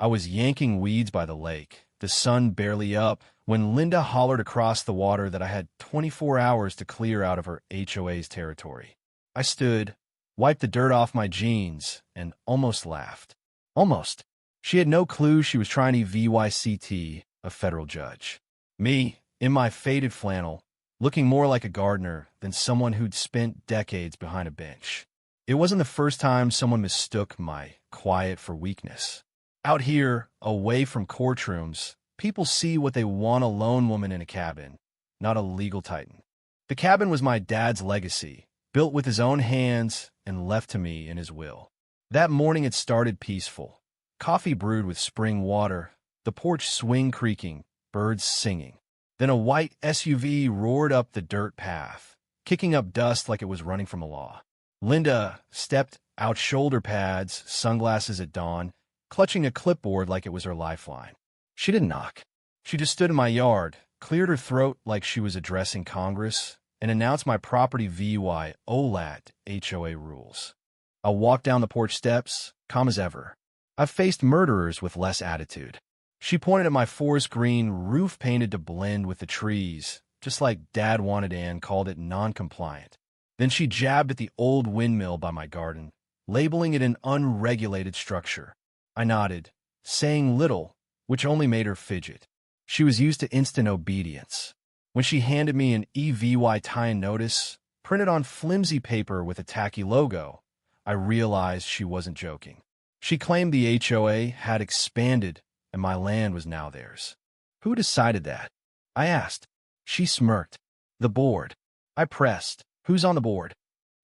I was yanking weeds by the lake, the sun barely up, when Linda hollered across the water that I had 24 hours to clear out of her HOA's territory. I stood, wiped the dirt off my jeans, and almost laughed. Almost. She had no clue she was trying to evict a federal judge. Me, in my faded flannel, looking more like a gardener than someone who'd spent decades behind a bench. It wasn't the first time someone mistook my quiet for weakness. Out here, away from courtrooms, people see what they want: a lone woman in a cabin, not a legal titan. The cabin was my dad's legacy, built with his own hands and left to me in his will. That morning it started peaceful. Coffee brewed with spring water, the porch swing creaking, birds singing. Then a white SUV roared up the dirt path, kicking up dust like it was running from a law. Linda stepped out, shoulder pads, sunglasses at dawn, clutching a clipboard like it was her lifeline. She didn't knock. She just stood in my yard, cleared her throat like she was addressing Congress, and announced my property VYOLAT HOA rules. I walked down the porch steps, calm as ever. I've faced murderers with less attitude. She pointed at my forest green roof painted to blend with the trees, just like Dad wanted and called it non-compliant. Then she jabbed at the old windmill by my garden, labeling it an unregulated structure. I nodded, saying little, which only made her fidget. She was used to instant obedience. When she handed me an EVY tie-in notice, printed on flimsy paper with a tacky logo, I realized she wasn't joking. She claimed the HOA had expanded and my land was now theirs. Who decided that? I asked. She smirked. The board. I pressed. Who's on the board?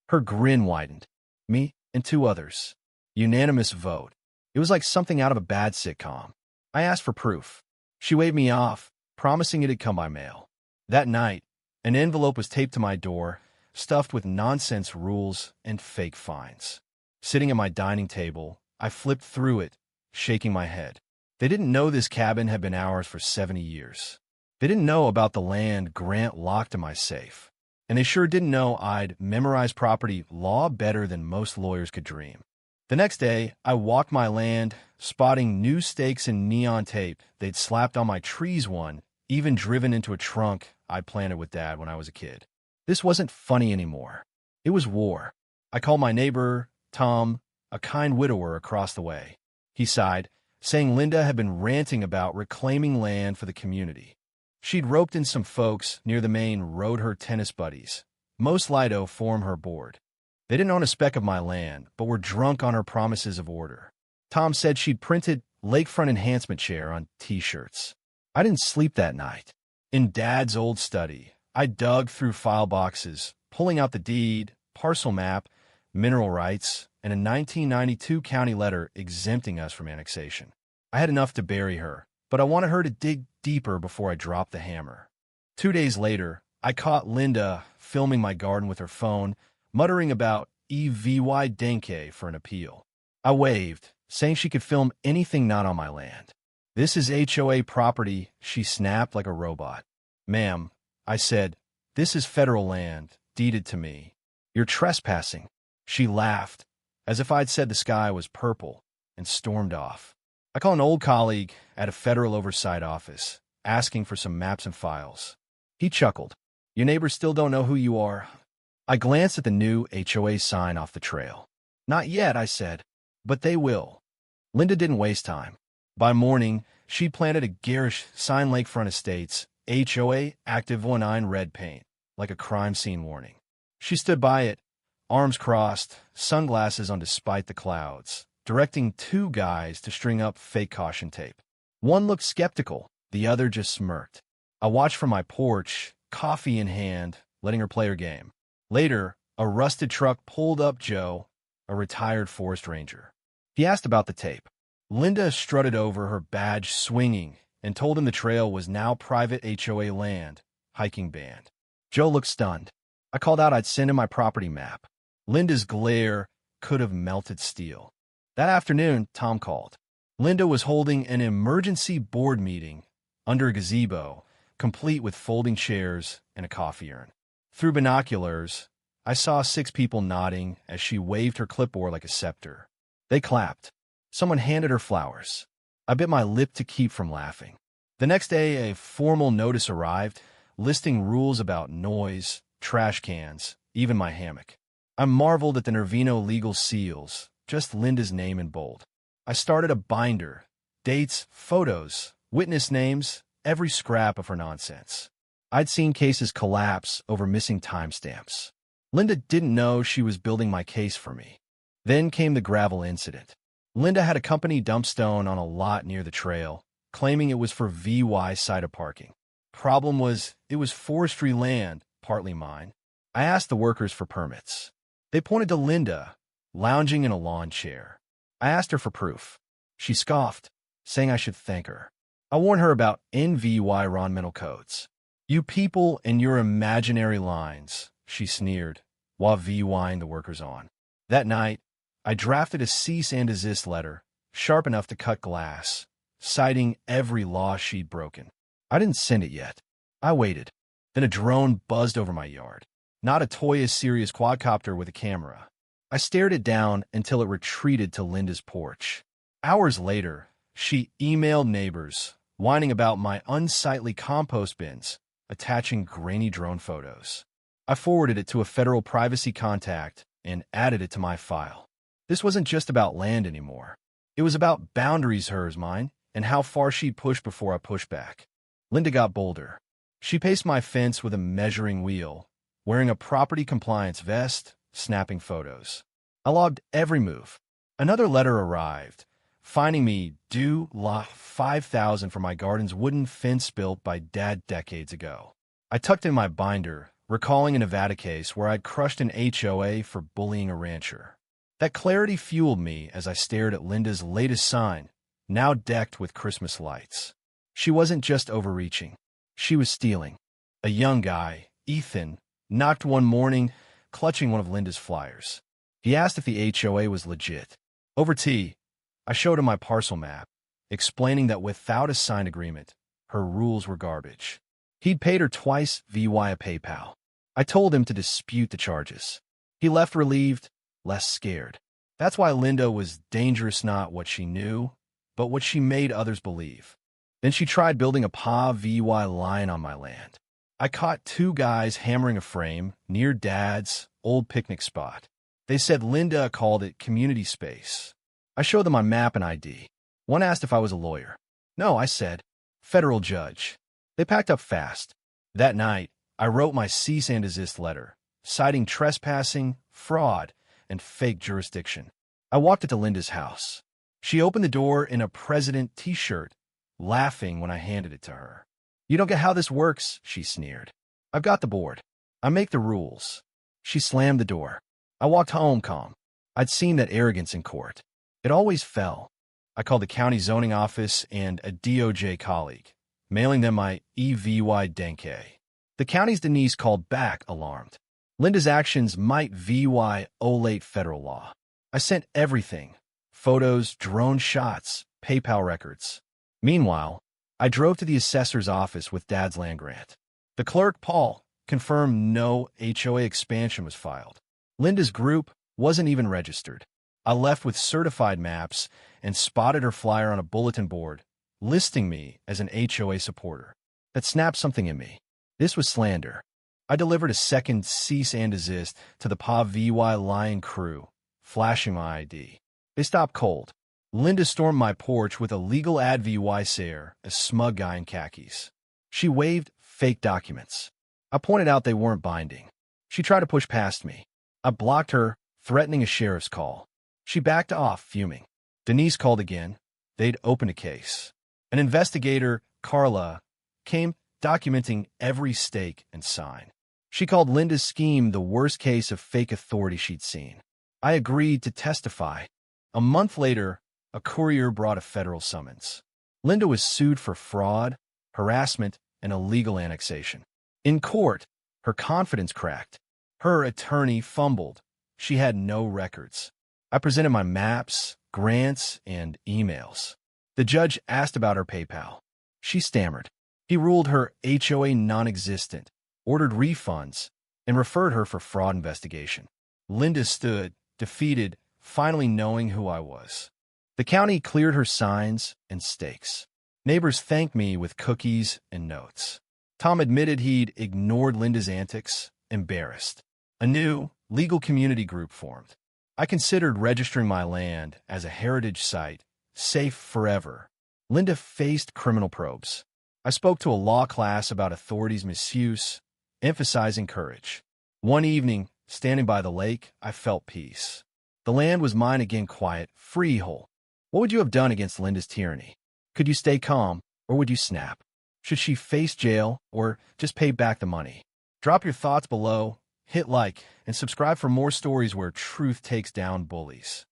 Her grin widened. Me and two others. Unanimous vote. It was like something out of a bad sitcom. I asked for proof. She waved me off, promising it'd come by mail. That night, an envelope was taped to my door, stuffed with nonsense rules and fake fines. Sitting at my dining table, I flipped through it, shaking my head. They didn't know this cabin had been ours for 70 years. They didn't know about the land Grant locked in my safe. And they sure didn't know I'd memorized property law better than most lawyers could dream. The next day, I walked my land, spotting new stakes in neon tape they'd slapped on my trees, one even driven into a trunk I planted with Dad when I was a kid. This wasn't funny anymore. It was war. I called my neighbor, Tom, a kind widower across the way. He sighed, saying Linda had been ranting about reclaiming land for the community. She'd roped in some folks near the main road, her tennis buddies. Most Lido form her board. They didn't own a speck of my land, but were drunk on her promises of order. Tom said she'd printed lakefront enhancement chair on T-shirts. I didn't sleep that night. In Dad's old study, I dug through file boxes, pulling out the deed, parcel map, mineral rights, and a 1992 county letter exempting us from annexation. I had enough to bury her, but I wanted her to dig deeper before I dropped the hammer. 2 days later, I caught Linda filming my garden with her phone, muttering about EVY Denke for an appeal. I waved, saying she could film anything not on my land. This is HOA property, she snapped like a robot. Ma'am, I said, this is federal land, deeded to me. You're trespassing. She laughed, as if I'd said the sky was purple, and stormed off. I called an old colleague at a federal oversight office, asking for some maps and files. He chuckled. Your neighbors still don't know who you are. I glanced at the new HOA sign off the trail. Not yet, I said, but they will. Linda didn't waste time. By morning, she'd planted a garish sign: Lakefront Estates, HOA, active 19 red paint, like a crime scene warning. She stood by it, arms crossed, sunglasses on despite the clouds, directing two guys to string up fake caution tape. One looked skeptical, the other just smirked. I watched from my porch, coffee in hand, letting her play her game. Later, a rusted truck pulled up Joe, a retired forest ranger. He asked about the tape. Linda strutted over, her badge swinging, and told him the trail was now private HOA land, hiking banned. Joe looked stunned. I called out I'd send him my property map. Linda's glare could have melted steel. That afternoon, Tom called. Linda was holding an emergency board meeting under a gazebo, complete with folding chairs and a coffee urn. Through binoculars, I saw 6 people nodding as she waved her clipboard like a scepter. They clapped. Someone handed her flowers. I bit my lip to keep from laughing. The next day, a formal notice arrived, listing rules about noise, trash cans, even my hammock. I marveled at the Nervino legal seals, just Linda's name in bold. I started a binder, dates, photos, witness names, every scrap of her nonsense. I'd seen cases collapse over missing timestamps. Linda didn't know she was building my case for me. Then came the gravel incident. Linda had a company dump stone on a lot near the trail, claiming it was for VY side parking. Problem was, it was forestry land, partly mine. I asked the workers for permits. They pointed to Linda, lounging in a lawn chair. I asked her for proof. She scoffed, saying I should thank her. I warned her about NVY environmental codes. You people and your imaginary lines, she sneered, while VYing the workers on. That night, I drafted a cease and desist letter, sharp enough to cut glass, citing every law she'd broken. I didn't send it yet. I waited. Then a drone buzzed over my yard. Not a Toya Sirius quadcopter with a camera. I stared it down until it retreated to Linda's porch. Hours later, she emailed neighbors, whining about my unsightly compost bins, attaching grainy drone photos. I forwarded it to a federal privacy contact and added it to my file. This wasn't just about land anymore. It was about boundaries, hers, mine, and how far she'd push before I pushed back. Linda got bolder. She paced my fence with a measuring wheel, wearing a property compliance vest, snapping photos. I logged every move. Another letter arrived, finding me due $5,000 for my garden's wooden fence built by Dad decades ago. I tucked in my binder, recalling a Nevada case where I'd crushed an HOA for bullying a rancher. That clarity fueled me as I stared at Linda's latest sign, now decked with Christmas lights. She wasn't just overreaching. She was stealing. A young guy, Ethan, knocked one morning, clutching one of Linda's flyers. He asked if the HOA was legit. Over tea, I showed him my parcel map, explaining that without a signed agreement, her rules were garbage. He'd paid her twice via PayPal. I told him to dispute the charges. He left relieved, less scared. That's why Linda was dangerous, not what she knew, but what she made others believe. Then she tried building a VY line on my land. I caught two guys hammering a frame near Dad's old picnic spot. They said Linda called it community space. I showed them my map and ID. One asked if I was a lawyer. No, I said, federal judge. They packed up fast. That night, I wrote my cease and desist letter, citing trespassing, fraud, and fake jurisdiction. I walked it to Linda's house. She opened the door in a president t-shirt, laughing when I handed it to her. You don't get how this works, she sneered. I've got the board. I make the rules. She slammed the door. I walked home calm. I'd seen that arrogance in court. It always fell. I called the county zoning office and a DOJ colleague, mailing them my EVY Denke. The county's Denise called back, alarmed. Linda's actions might violate federal law. I sent everything. Photos, drone shots, PayPal records. Meanwhile, I drove to the assessor's office with Dad's land grant. The clerk, Paul, confirmed no HOA expansion was filed. Linda's group wasn't even registered. I left with certified maps and spotted her flyer on a bulletin board, listing me as an HOA supporter. That snapped something in me. This was slander. I delivered a second cease and desist to the VY Lion crew, flashing my ID. They stopped cold. Linda stormed my porch with a legal ad VY sayer, a smug guy in khakis. She waved fake documents. I pointed out they weren't binding. She tried to push past me. I blocked her, threatening a sheriff's call. She backed off, fuming. Denise called again. They'd opened a case. An investigator, Carla, came documenting every stake and sign. She called Linda's scheme the worst case of fake authority she'd seen. I agreed to testify. A month later, a courier brought a federal summons. Linda was sued for fraud, harassment, and illegal annexation. In court, her confidence cracked. Her attorney fumbled. She had no records. I presented my maps, grants, and emails. The judge asked about her PayPal. She stammered. He ruled her HOA non-existent, ordered refunds, and referred her for fraud investigation. Linda stood, defeated, finally knowing who I was. The county cleared her signs and stakes. Neighbors thanked me with cookies and notes. Tom admitted he'd ignored Linda's antics, embarrassed. A new, legal community group formed. I considered registering my land as a heritage site, safe forever. Linda faced criminal probes. I spoke to a law class about authorities' misuse, emphasizing courage. One evening, standing by the lake, I felt peace. The land was mine again, quiet, freehold. What would you have done against Linda's tyranny? Could you stay calm, or would you snap? Should she face jail, or just pay back the money? Drop your thoughts below, hit like, and subscribe for more stories where truth takes down bullies.